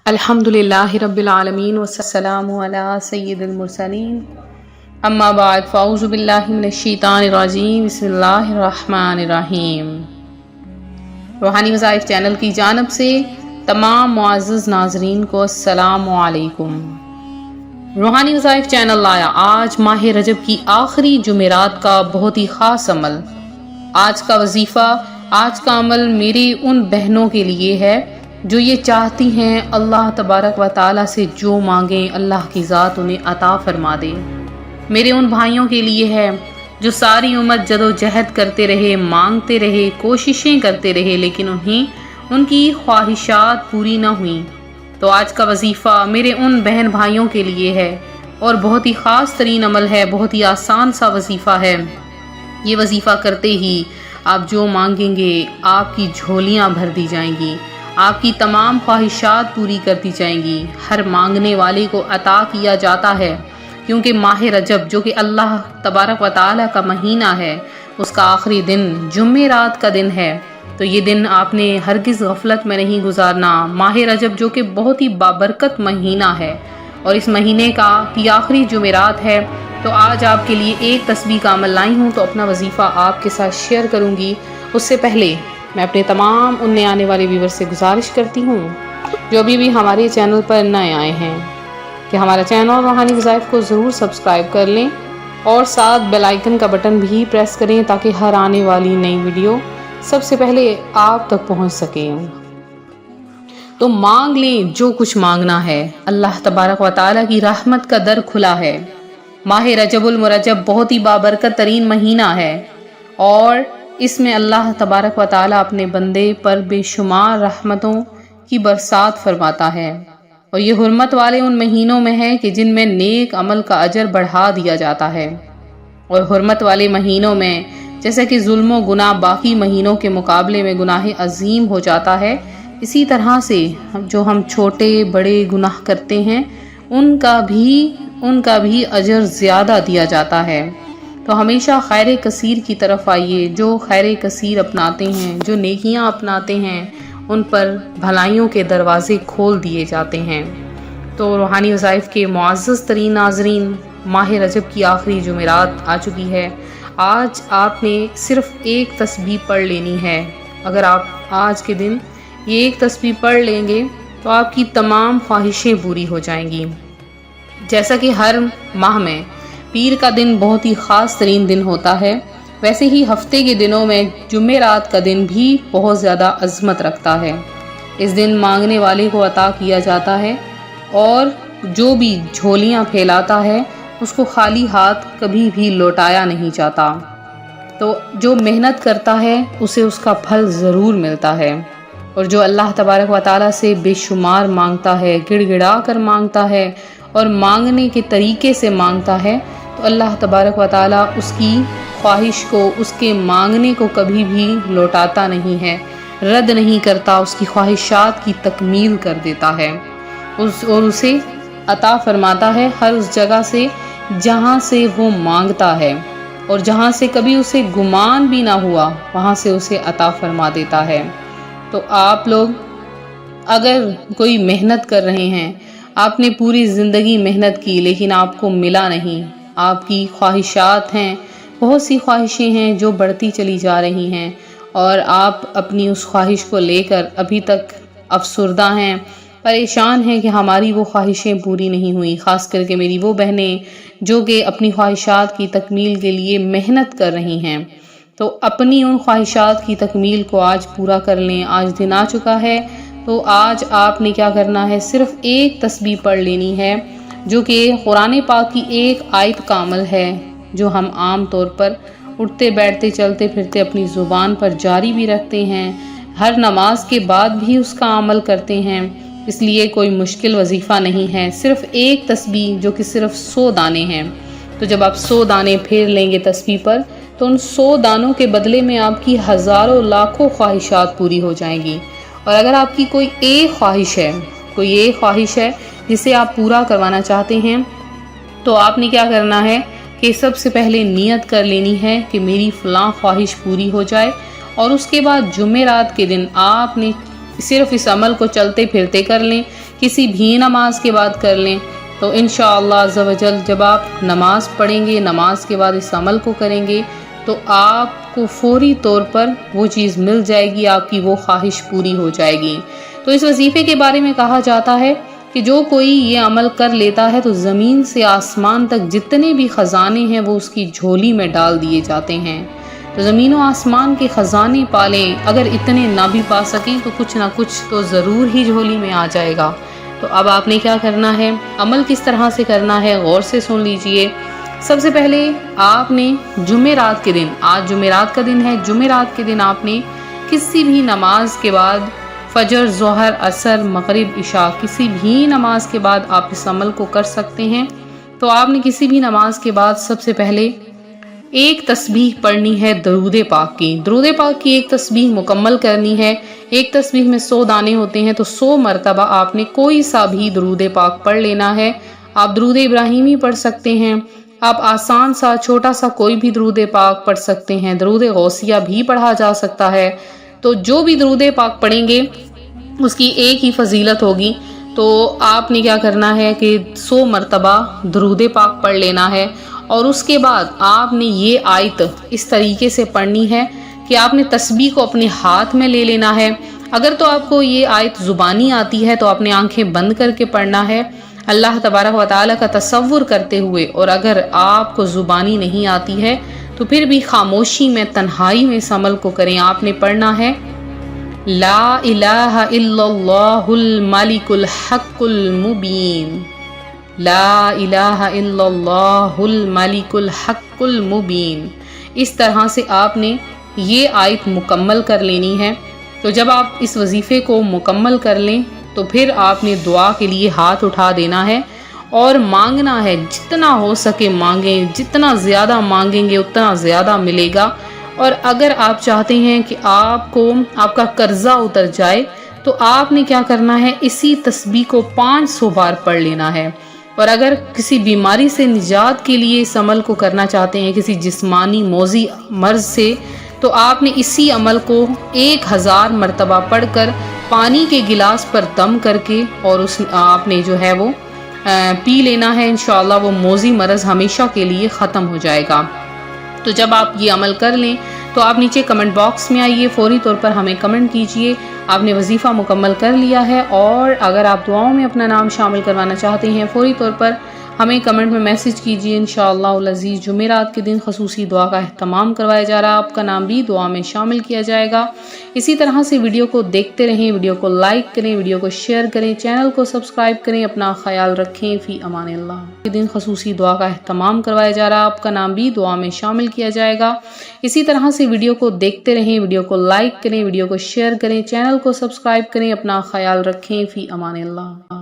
الحمدللہ رب العالمین والسلام علی سید المرسلین اما بعد فاعوذ باللہ من الشیطان الرجیم بسم اللہ الرحمن الرحیم۔ روحانی وظائف چینل کی جانب سے تمام معزز ناظرین کو السلام علیکم۔ روحانی وظائف چینل لایا آج ماہ رجب کی آخری جمعرات کا بہت ہی خاص عمل۔ آج کا وظیفہ، آج کا عمل میری ان بہنوں کے لیے ہے جو یہ چاہتی ہیں اللہ تبارک و تعالیٰ سے جو مانگیں اللہ کی ذات انہیں عطا فرما دے۔ میرے ان بھائیوں کے لیے ہے جو ساری عمر جد و جہد کرتے رہے، مانگتے رہے، کوششیں کرتے رہے، لیکن انہیں ان کی خواہشات پوری نہ ہوئیں۔ تو آج کا وظیفہ میرے ان بہن بھائیوں کے لیے ہے اور بہت ہی خاص ترین عمل ہے، بہت ہی آسان سا وظیفہ ہے۔ یہ وظیفہ کرتے ہی آپ جو مانگیں گے آپ کی جھولیاں بھر دی جائیں گی، آپ کی تمام خواہشات پوری کر دی جائیں گی۔ ہر مانگنے والے کو عطا کیا جاتا ہے، کیونکہ ماہ رجب جو کہ اللہ تبارک و تعالیٰ کا مہینہ ہے، اس کا آخری دن جمعرات کا دن ہے۔ تو یہ دن آپ نے ہرگز غفلت میں نہیں گزارنا۔ ماہ رجب جو کہ بہت ہی بابرکت مہینہ ہے اور اس مہینے کی آخری جمعرات ہے، تو آج آپ کے لیے ایک تسبیح کا عمل لائی ہوں، تو اپنا وظیفہ آپ کے ساتھ شیئر کروں گی۔ اس سے پہلے میں اپنے تمام ان نئے آنے والے ویور سے گزارش کرتی ہوں جو ابھی بھی ہمارے چینل پر نئے آئے ہیں کہ ہمارا چینل روحانی وظائف کو ضرور سبسکرائب کر لیں اور ساتھ بیل آئیکن کا بٹن بھی پریس کریں تاکہ ہر آنے والی نئی ویڈیو سب سے پہلے آپ تک پہنچ سکیں۔ تو مانگ لیں جو کچھ مانگنا ہے، اللہ تبارک و تعالیٰ کی رحمت کا در کھلا ہے۔ ماہ رجب المرجب بہت ہی بابرکت ترین مہینہ ہے اور اس میں اللہ تبارک و تعالیٰ اپنے بندے پر بے شمار رحمتوں کی برسات فرماتا ہے، اور یہ حرمت والے ان مہینوں میں ہے کہ جن میں نیک عمل کا اجر بڑھا دیا جاتا ہے۔ اور حرمت والے مہینوں میں جیسا کہ ظلم و گناہ باقی مہینوں کے مقابلے میں گناہ عظیم ہو جاتا ہے، اسی طرح سے جو ہم چھوٹے بڑے گناہ کرتے ہیں ان کا بھی اجر زیادہ دیا جاتا ہے۔ تو ہمیشہ خیر کثیر کی طرف آئیے۔ جو خیر کثیر اپناتے ہیں، جو نیکیاں اپناتے ہیں، ان پر بھلائیوں کے دروازے کھول دیے جاتے ہیں۔ تو روحانی وظائف کے معزز ترین ناظرین، ماہ رجب کی آخری جمعرات آ چکی ہے۔ آج آپ نے صرف ایک تسبیح پڑھ لینی ہے۔ اگر آپ آج کے دن یہ ایک تسبیح پڑھ لیں گے تو آپ کی تمام خواہشیں پوری ہو جائیں گی۔ جیسا کہ ہر ماہ میں پیر کا دن بہت ہی خاص ترین دن ہوتا ہے، ویسے ہی ہفتے کے دنوں میں جمعرات کا دن بھی بہت زیادہ عظمت رکھتا ہے۔ اس دن مانگنے والے کو عطا کیا جاتا ہے اور جو بھی جھولیاں پھیلاتا ہے اس کو خالی ہاتھ کبھی بھی لوٹایا نہیں جاتا۔ تو جو محنت کرتا ہے اسے اس کا پھل ضرور ملتا ہے، اور جو اللہ تبارک و تعالیٰ سے بے شمار مانگتا ہے، گڑ گڑا کر مانگتا ہے اور مانگنے کے طریقے سے مانگتا ہے، تو اللہ تبارک و تعالیٰ اس کی خواہش کو، اس کے مانگنے کو کبھی بھی لوٹاتا نہیں ہے، رد نہیں کرتا، اس کی خواہشات کی تکمیل کر دیتا ہے اور اسے عطا فرماتا ہے ہر اس جگہ سے جہاں سے وہ مانگتا ہے، اور جہاں سے کبھی اسے گمان بھی نہ ہوا وہاں سے اسے عطا فرما دیتا ہے۔ تو آپ لوگ اگر کوئی محنت کر رہے ہیں، آپ نے پوری زندگی محنت کی لیکن آپ کو ملا نہیں، آپ کی خواہشات ہیں، بہت سی خواہشیں ہیں جو بڑھتی چلی جا رہی ہیں، اور آپ اپنی اس خواہش کو لے کر ابھی تک افسردہ ہیں، پریشان ہیں کہ ہماری وہ خواہشیں پوری نہیں ہوئی، خاص کر کے میری وہ بہنیں جو کہ اپنی خواہشات کی تکمیل کے لیے محنت کر رہی ہیں۔ تو اپنی ان خواہشات کی تکمیل کو آج پورا کر لیں۔ آج دن آ چکا ہے، تو آج آپ نے کیا کرنا ہے، صرف ایک تسبیح پڑھ لینی ہے جو کہ قرآن پاک کی ایک آیت کا عمل ہے، جو ہم عام طور پر اٹھتے بیٹھتے چلتے پھرتے اپنی زبان پر جاری بھی رکھتے ہیں، ہر نماز کے بعد بھی اس کا عمل کرتے ہیں، اس لیے کوئی مشکل وظیفہ نہیں ہے۔ صرف ایک تسبیح جو کہ صرف 100 دانے ہیں۔ تو جب آپ 100 دانے پھیر لیں گے تسبیح پر، تو ان 100 دانوں کے بدلے میں آپ کی ہزاروں لاکھوں خواہشات پوری ہو جائیں گی۔ اور اگر آپ کی کوئی ایک خواہش ہے جسے آپ پورا کروانا چاہتے ہیں، تو آپ نے کیا کرنا ہے کہ سب سے پہلے نیت کر لینی ہے کہ میری فلاں خواہش پوری ہو جائے، اور اس کے بعد جمعرات کے دن آپ نے صرف اس عمل کو چلتے پھرتے کر لیں، کسی بھی نماز کے بعد کر لیں، تو انشاءاللہ عز و جل جب آپ نماز پڑھیں گے، نماز کے بعد اس عمل کو کریں گے تو آپ کو فوری طور پر وہ چیز مل جائے گی، آپ کی وہ خواہش پوری ہو جائے گی۔ تو اس وظیفے کے بارے میں کہا جاتا ہے کہ جو کوئی یہ عمل کر لیتا ہے تو زمین سے آسمان تک جتنے بھی خزانے ہیں وہ اس کی جھولی میں ڈال دیے جاتے ہیں۔ تو زمین و آسمان کے خزانے پالیں، اگر اتنے نہ بھی پا سکیں تو کچھ نہ کچھ تو ضرور ہی جھولی میں آ جائے گا۔ تو اب آپ نے کیا کرنا ہے، عمل کس طرح سے کرنا ہے، غور سے سن لیجئے۔ سب سے پہلے آپ نے جمعرات کے دن، آج جمعرات کا دن ہے، جمعرات کے دن آپ نے کسی بھی نماز کے بعد، فجر، ظہر، عصر، مغرب، عشاء، کسی بھی نماز کے بعد آپ اس عمل کو کر سکتے ہیں۔ تو آپ نے کسی بھی نماز کے بعد سب سے پہلے ایک تسبیح پڑھنی ہے درود پاک کی۔ درود پاک کی ایک تسبیح مکمل کرنی ہے۔ ایک تسبیح میں 100 دانے ہوتے ہیں، تو 100 مرتبہ آپ نے کوئی سا بھی درود پاک پڑھ لینا ہے۔ آپ درود ابراہیمی پڑھ سکتے ہیں، آپ آسان سا چھوٹا سا کوئی بھی درود پاک پڑھ سکتے ہیں، درود غوثیہ بھی پڑھا جا سکتا ہے۔ تو جو بھی درود پاک پڑھیں گے اس کی ایک ہی فضیلت ہوگی۔ تو آپ نے کیا کرنا ہے کہ 100 مرتبہ درود پاک پڑھ لینا ہے، اور اس کے بعد آپ نے یہ آیت اس طریقے سے پڑھنی ہے کہ آپ نے تسبیح کو اپنے ہاتھ میں لے لینا ہے۔ اگر تو آپ کو یہ آیت زبانی آتی ہے تو آپ نے آنکھیں بند کر کے پڑھنا ہے اللہ تبارک و تعالیٰ کا تصور کرتے ہوئے، اور اگر آپ کو زبانی نہیں آتی ہے تو پھر بھی خاموشی میں، تنہائی میں اس عمل کو کریں۔ آپ نے پڑھنا ہے لا الہ الا اللہ الملک الحق المبین، لا الہ الا اللہ الملک الحق المبین۔ اس طرح سے آپ نے یہ آیت مکمل کر لینی ہے۔ تو جب آپ اس وظیفے کو مکمل کر لیں تو پھر آپ نے دعا کے لیے ہاتھ اٹھا دینا ہے اور مانگنا ہے، جتنا ہو سکے مانگیں، جتنا زیادہ مانگیں گے اتنا زیادہ ملے گا۔ اور اگر آپ چاہتے ہیں کہ آپ کا قرضہ اتر جائے تو آپ نے کیا کرنا ہے، اسی تسبیح کو 500 بار پڑھ لینا ہے۔ اور اگر کسی بیماری سے نجات کے لیے اس عمل کو کرنا چاہتے ہیں، کسی جسمانی موذی مرض سے، تو آپ نے اسی عمل کو 1000 مرتبہ پڑھ کر پانی کے گلاس پر دم کر کے اور آپ نے جو ہے وہ پی لینا ہے۔ انشاءاللہ وہ موذی مرض ہمیشہ کے لیے ختم ہو جائے گا۔ تو جب آپ یہ عمل کر لیں تو آپ نیچے کمنٹ باکس میں آئیے، فوری طور پر ہمیں کمنٹ کیجئے آپ نے وظیفہ مکمل کر لیا ہے، اور اگر آپ دعاؤں میں اپنا نام شامل کروانا چاہتے ہیں فوری طور پر ہمیں کمنٹ میں میسج کیجئے۔ انشاءاللہ العزیز جمعرات کے دن خصوصی دعا کا اہتمام کروایا جا رہا ہے، آپ کا نام بھی دعا میں شامل کیا جائے گا۔ اسی طرح سے ویڈیو کو دیکھتے رہیں، ویڈیو کو لائک کریں، ویڈیو کو شیئر کریں، چینل کو سبسکرائب کریں۔ اپنا خیال رکھیں، فی امان اللہ۔ کے دن خصوصی دعا کا اہتمام کروایا جا رہا ہے، آپ کا نام بھی دعا میں شامل کیا جائے گا۔ اسی طرح سے ویڈیو کو دیکھتے رہیں، ویڈیو کو لائک کریں، ویڈیو کو شیئر کریں، چینل کو سبسکرائب کریں۔ اپنا خیال رکھیں، فی امان اللہ۔